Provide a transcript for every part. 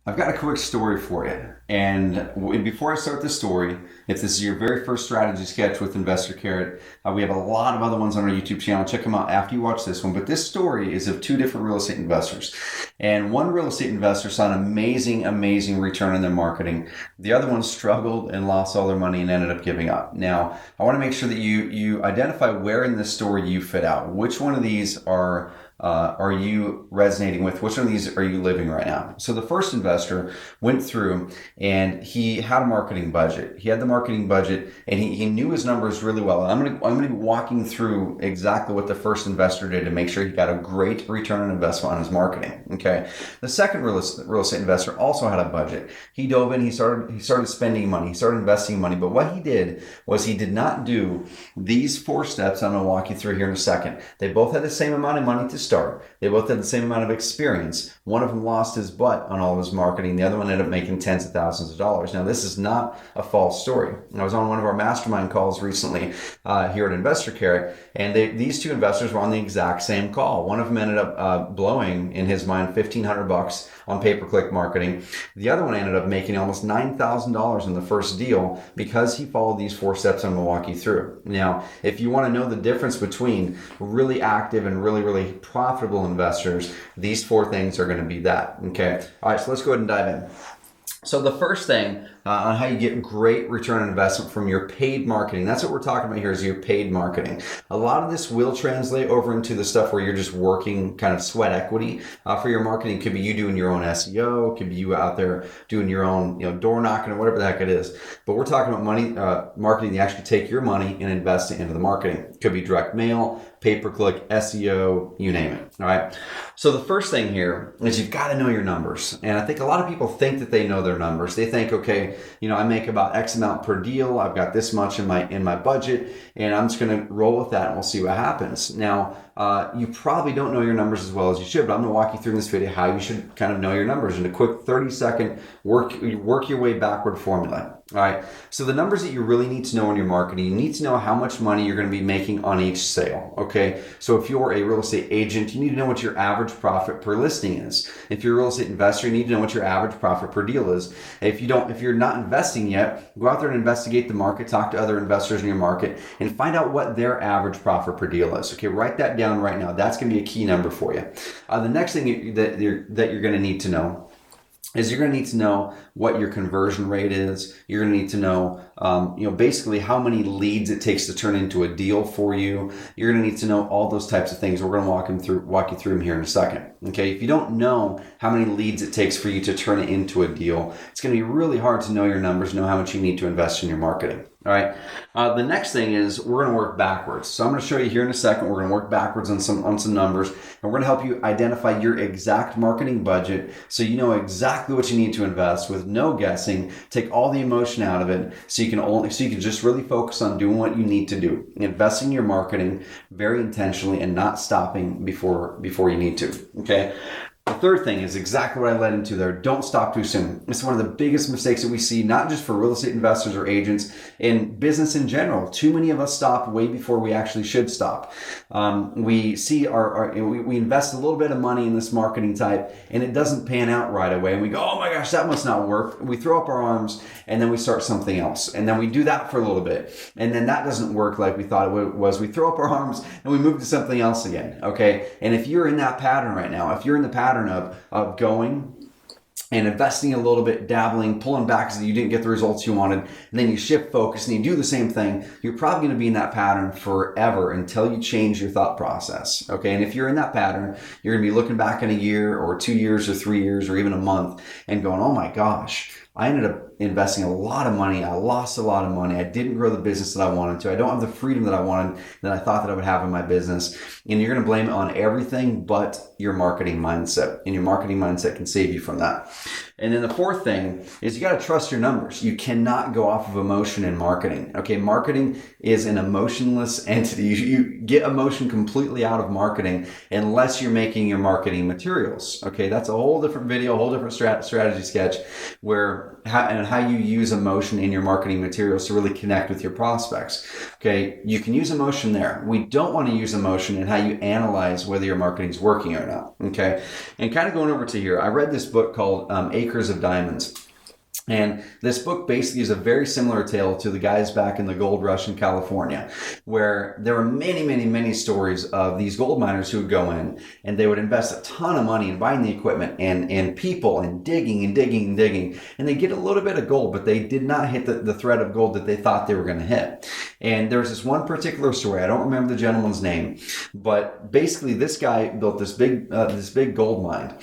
I've got a quick story for you. And before I start the story, if this is your very first strategy sketch with InvestorCarrot, we have a lot of other ones on our YouTube channel. Check them out after you watch this one. But this story is of two different real estate investors. And one real estate investor saw an amazing return on their marketing. The other one struggled and lost all their money and ended up giving up. Now, I want to make sure that you identify where in this story you fit out. Which one of these are you resonating with? Which one of these are you living right now? So the first investor went through and he had a marketing budget. He had the marketing budget and he knew his numbers really well. And I'm going to be walking through exactly what the first investor did to make sure he got a great return on investment on his marketing. Okay. The second real estate investor also had a budget. He dove in, he started spending money, he started investing money. But what he did was he did not do these 4 steps I'm going to walk you through here in a second. They both had the same amount of money to start. They both had the same amount of experience. One of them lost his butt on all of his marketing. The other one ended up making tens of thousands of dollars. Now, this is not a false story. I was on one of our mastermind calls recently here at InvestorCarrot, and these two investors were on the exact same call. One of them ended up blowing, in his mind, $1,500 on pay-per-click marketing. The other one ended up making almost $9,000 in the first deal because he followed these 4 steps I'm going to walk you through. Now, if you want to know the difference between really active and really profitable investors, these 4 things are going to be that. Okay. All right. So let's go ahead and dive in. So the first thing on how you get great return on investment from your paid marketing, that's what we're talking about here, is your paid marketing. A lot of this will translate over into the stuff where you're just working kind of sweat equity for your marketing. It could be you doing your own SEO, it could be you out there doing your own door knocking or whatever the heck it is. But we're talking about marketing. You actually take your money and invest it into the marketing. It could be direct mail, pay-per-click, SEO, you name it. All right. So the first thing here is you've got to know your numbers. And I think a lot of people think that they know their numbers. They think, okay, I make about X amount per deal. I've got this much in my budget, and I'm just going to roll with that and we'll see what happens. Now, you probably don't know your numbers as well as you should, but I'm going to walk you through in this video how you should kind of know your numbers in a quick 30-second work your way backward formula. All right. So the numbers that you really need to know in your marketing, you need to know how much money you're going to be making on each sale. Okay. So if you're a real estate agent, you need to know what your average profit per listing is. If you're a real estate investor, you need to know what your average profit per deal is. If you're not investing yet, go out there and investigate the market, talk to other investors in your market, and find out what their average profit per deal is. Okay. Write that down right now. That's going to be a key number for you. The next thing that you're going to need to know is you're going to need to know what your conversion rate is. You're going to need to know, basically how many leads it takes to turn into a deal for you. You're going to need to know all those types of things. We're going to walk you through them here in a second. Okay. If you don't know how many leads it takes for you to turn it into a deal, it's going to be really hard to know your numbers, know how much you need to invest in your marketing. All right. The next thing is we're going to work backwards. So I'm going to show you here in a second. We're going to work backwards on some numbers, and we're going to help you identify your exact marketing budget so you know exactly what you need to invest with no guessing. Take all the emotion out of it so you can just really focus on doing what you need to do, investing in your marketing very intentionally and not stopping before you need to. Okay. The third thing is exactly what I led into there. Don't stop too soon. It's one of the biggest mistakes that we see, not just for real estate investors or agents, in business in general. Too many of us stop way before we actually should stop. We see we invest a little bit of money in this marketing type and it doesn't pan out right away. And we go, oh my gosh, that must not work. We throw up our arms and then we start something else. And then we do that for a little bit. And then that doesn't work like we thought it was. We throw up our arms and we move to something else again. Okay. And if you're in that pattern right now, if you're in the pattern of going and investing a little bit, dabbling, pulling back because you didn't get the results you wanted, and then you shift focus and you do the same thing, you're probably going to be in that pattern forever until you change your thought process. Okay. And if you're in that pattern, you're going to be looking back in a year or 2 years or 3 years or even a month and going, oh my gosh, I ended up investing a lot of money. I lost a lot of money. I didn't grow the business that I wanted to. I don't have the freedom that I wanted, that I thought that I would have in my business. And you're going to blame it on everything but your marketing mindset. And your marketing mindset can save you from that. And then the fourth thing is you got to trust your numbers. You cannot go off of emotion in marketing. Okay. Marketing is an emotionless entity. You get emotion completely out of marketing unless you're making your marketing materials. Okay. That's a whole different video, a whole different strategy sketch where and how you use emotion in your marketing materials to really connect with your prospects. Okay, you can use emotion there. We don't want to use emotion in how you analyze whether your marketing is working or not. Okay, and kind of going over to here, I read this book called Acres of Diamonds. And this book basically is a very similar tale to the guys back in the gold rush in California, where there were many, many, many stories of these gold miners who would go in and they would invest a ton of money in buying the equipment and people and digging and digging and digging. And they get a little bit of gold, but they did not hit the thread of gold that they thought they were going to hit. And there was this one particular story. I don't remember the gentleman's name, but basically this guy built this big gold mine,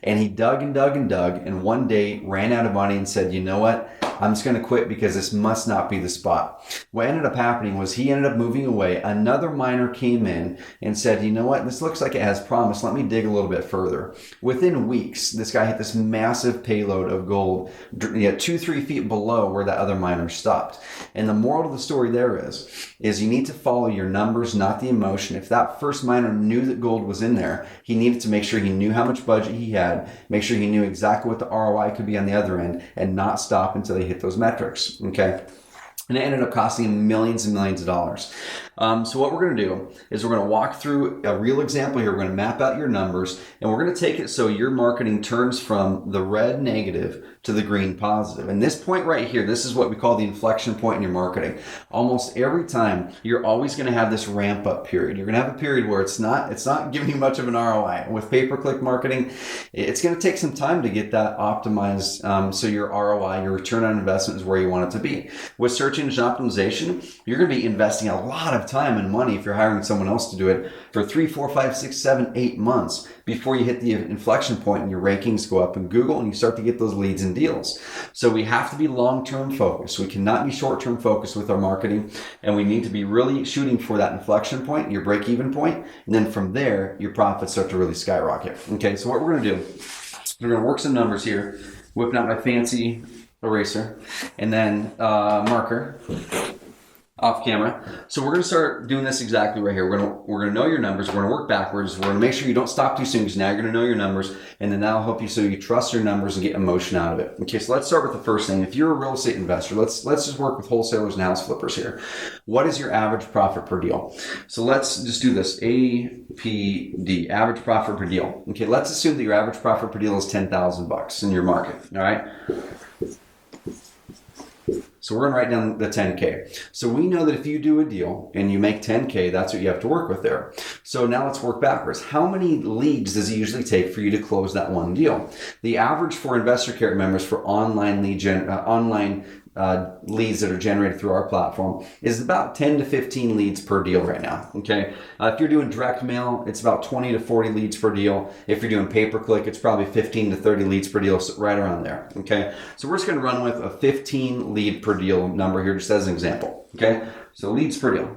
and he dug and dug and dug. And one day ran out of money and said, you know what? I'm just going to quit because this must not be the spot. What ended up happening was he ended up moving away. Another miner came in and said, you know what? This looks like it has promise. Let me dig a little bit further. Within weeks, this guy hit this massive payload of gold, 2-3 feet below where that other miner stopped. And the moral of the story there is you need to follow your numbers, not the emotion. If that first miner knew that gold was in there, he needed to make sure he knew how much budget he had, make sure he knew exactly what the ROI could be on the other end, and not stop until he hit those metrics. Okay. And it ended up costing him millions and millions of dollars. So what we're going to do is we're going to walk through a real example here. We're going to map out your numbers, and we're going to take it so your marketing turns from the red negative to the green positive. And this point right here, this is what we call the inflection point in your marketing. Almost every time, you're always going to have this ramp up period. You're going to have a period where it's not giving you much of an ROI. With pay-per-click marketing, it's going to take some time to get that optimized so your ROI, your return on investment, is where you want it to be. With search engine optimization, you're going to be investing a lot of time and money if you're hiring someone else to do it for 3, 4, 5, 6, 7, 8 months before you hit the inflection point and your rankings go up in Google and you start to get those leads and deals. So we have to be long-term focused. We cannot be short-term focused with our marketing, and we need to be really shooting for that inflection point, your break-even point, and then from there, your profits start to really skyrocket. Okay, so what we're going to do, we're going to work some numbers here, whipping out my fancy eraser, and then marker off camera. So we're going to start doing this exactly right here. We're going to know your numbers. We're going to work backwards. We're going to make sure you don't stop too soon, because now you're going to know your numbers, and then that'll help you so you trust your numbers and get emotion out of it. Okay, so let's start with the first thing. If you're a real estate investor, let's just work with wholesalers and house flippers here. What is your average profit per deal? So let's just do this. APD, average profit per deal. Okay, let's assume that your average profit per deal is $10,000 in your market. All right. So we're going to write down the 10K. So we know that if you do a deal and you make 10K, that's what you have to work with there. So now let's work backwards. How many leads does it usually take for you to close that one deal? The average for InvestorCarrot members for online leads that are generated through our platform is about 10 to 15 leads per deal right now. Okay. If you're doing direct mail, it's about 20 to 40 leads per deal. If you're doing pay-per-click, it's probably 15 to 30 leads per deal, so right around there. Okay. So we're just going to run with a 15 lead per deal number here, just as an example. Okay. So leads per deal.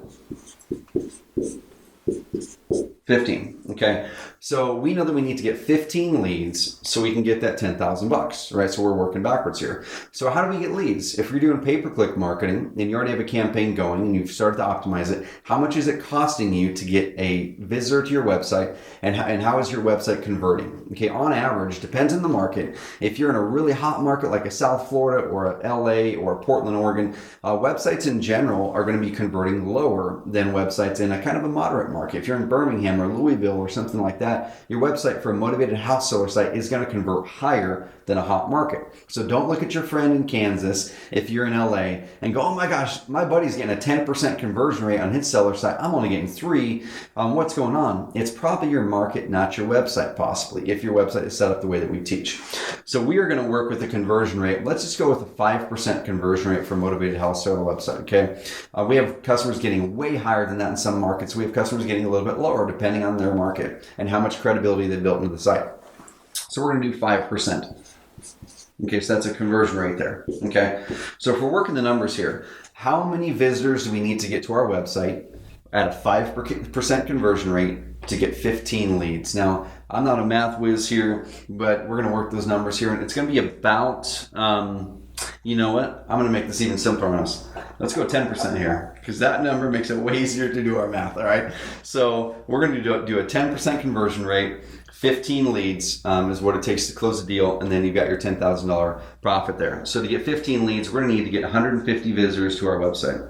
15. Okay. So we know that we need to get 15 leads so we can get that $10,000, right? So we're working backwards here. So how do we get leads? If you're doing pay-per-click marketing and you already have a campaign going and you've started to optimize it, how much is it costing you to get a visitor to your website, and how is your website converting? Okay. On average, depends on the market. If you're in a really hot market like a South Florida or a LA or a Portland, Oregon, websites in general are going to be converting lower than websites in a kind of a moderate market. If you're in Birmingham or Louisville or something like that, your website for a motivated house seller site is going to convert higher than a hot market. So don't look at your friend in Kansas if you're in LA and go, oh my gosh, my buddy's getting a 10% conversion rate on his seller site. I'm only getting 3. What's going on? It's probably your market, not your website, possibly, if your website is set up the way that we teach. So we are going to work with a conversion rate. Let's just go with a 5% conversion rate for a motivated house seller website. Okay. We have customers getting way higher than that in some markets. We have customers getting a little bit lower depending on their market and how much credibility they built into the site. So we're going to do 5%. Okay, so that's a conversion rate there. Okay, so if we're working the numbers here, how many visitors do we need to get to our website at a 5% conversion rate to get 15 leads? Now, I'm not a math whiz here, but we're going to work those numbers here, and it's going to be about, you know what? I'm going to make this even simpler on us. Let's go 10% here, because that number makes it way easier to do our math, all right? So we're going to do a 10% conversion rate, 15 leads is what it takes to close the deal, and then you've got your $10,000 profit there. So to get 15 leads, we're going to need to get 150 visitors to our website.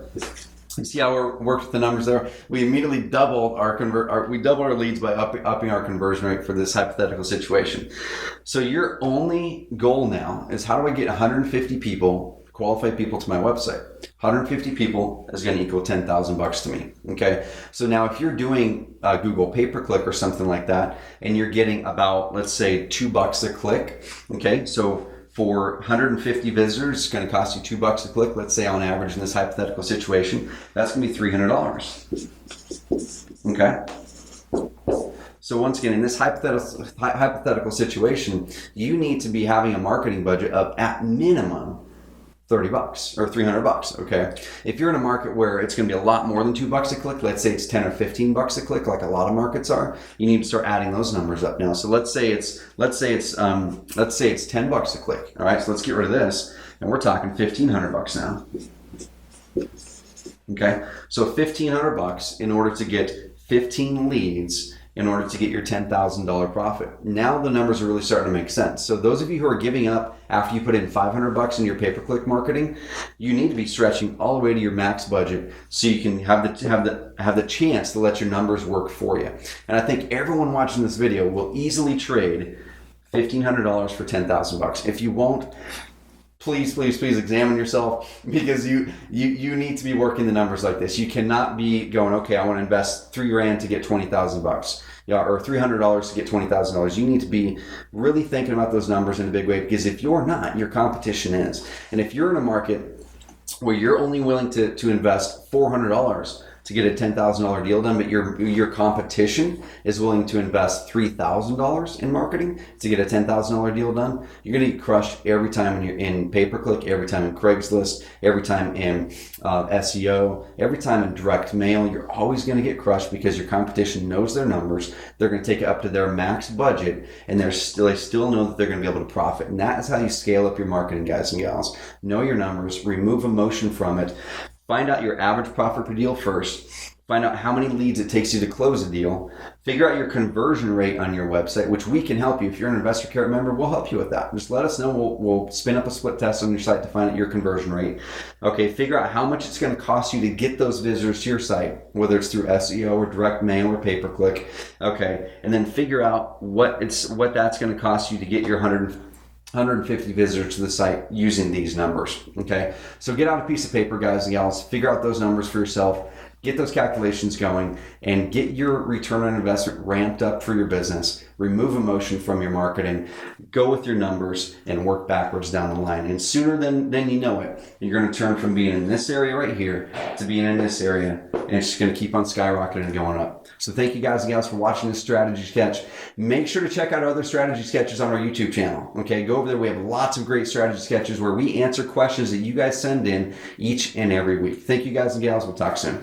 You see how we worked with the numbers there? We immediately doubled our leads by upping our conversion rate for this hypothetical situation. So your only goal now is, how do I get 150 people, qualified people, to my website? 150 people is going to equal $10,000 to me. Okay. So now if you're doing Google pay-per-click or something like that, and you're getting about, let's say, $2 a click. Okay. So for 150 visitors, it's going to cost you $2 a click. Let's say on average in this hypothetical situation, that's going to be $300. Okay. So once again, in this hypothetical situation, you need to be having a marketing budget of at minimum $30 or $300. Okay. If you're in a market where it's going to be a lot more than $2 a click, let's say it's 10 or $15 a click, like a lot of markets are, you need to start adding those numbers up now. So let's say it's $10 a click. All right. So let's get rid of this, and we're talking $1,500 now. Okay. So $1,500 in order to get 15 leads, in order to get your $10,000 profit. Now the numbers are really starting to make sense. So those of you who are giving up after you put in $500 in your pay-per-click marketing, you need to be stretching all the way to your max budget so you can have the chance to let your numbers work for you. And I think everyone watching this video will easily trade $1,500 for $10,000. If you won't, please examine yourself, because you need to be working the numbers like this. You cannot be going, okay, I want to invest $3,000 to get $20,000, or $300 to get $20,000. You need to be really thinking about those numbers in a big way, because if you're not, your competition is. And if you're in a market where you're only willing to invest $400 to get a $10,000 deal done, but your competition is willing to invest $3,000 in marketing to get a $10,000 deal done, you're going to get crushed every time when you're in pay-per-click, every time in Craigslist, every time in SEO, every time in direct mail. You're always going to get crushed because your competition knows their numbers. They're going to take it up to their max budget, and they still know that they're going to be able to profit. And that is how you scale up your marketing, guys and gals. Know your numbers, remove emotion from it. Find out your average profit per deal first. Find out how many leads it takes you to close a deal. Figure out your conversion rate on your website, which we can help you. If you're an InvestorCarrot member, we'll help you with that. Just let us know. We'll spin up a split test on your site to find out your conversion rate. Okay, figure out how much it's going to cost you to get those visitors to your site, whether it's through SEO or direct mail or pay-per-click. Okay, and then figure out what that's going to cost you to get your 150 visitors to the site using these numbers. Okay, so get out a piece of paper, guys and gals, figure out those numbers for yourself, get those calculations going, and get your return on investment ramped up for your business. Remove emotion from your marketing, go with your numbers, and work backwards down the line. And sooner than you know it, you're going to turn from being in this area right here to being in this area, and it's just going to keep on skyrocketing and going up. So thank you, guys and gals, for watching this strategy sketch. Make sure to check out our other strategy sketches on our YouTube channel. Okay, go over there. We have lots of great strategy sketches where we answer questions that you guys send in each and every week. Thank you, guys and gals. We'll talk soon.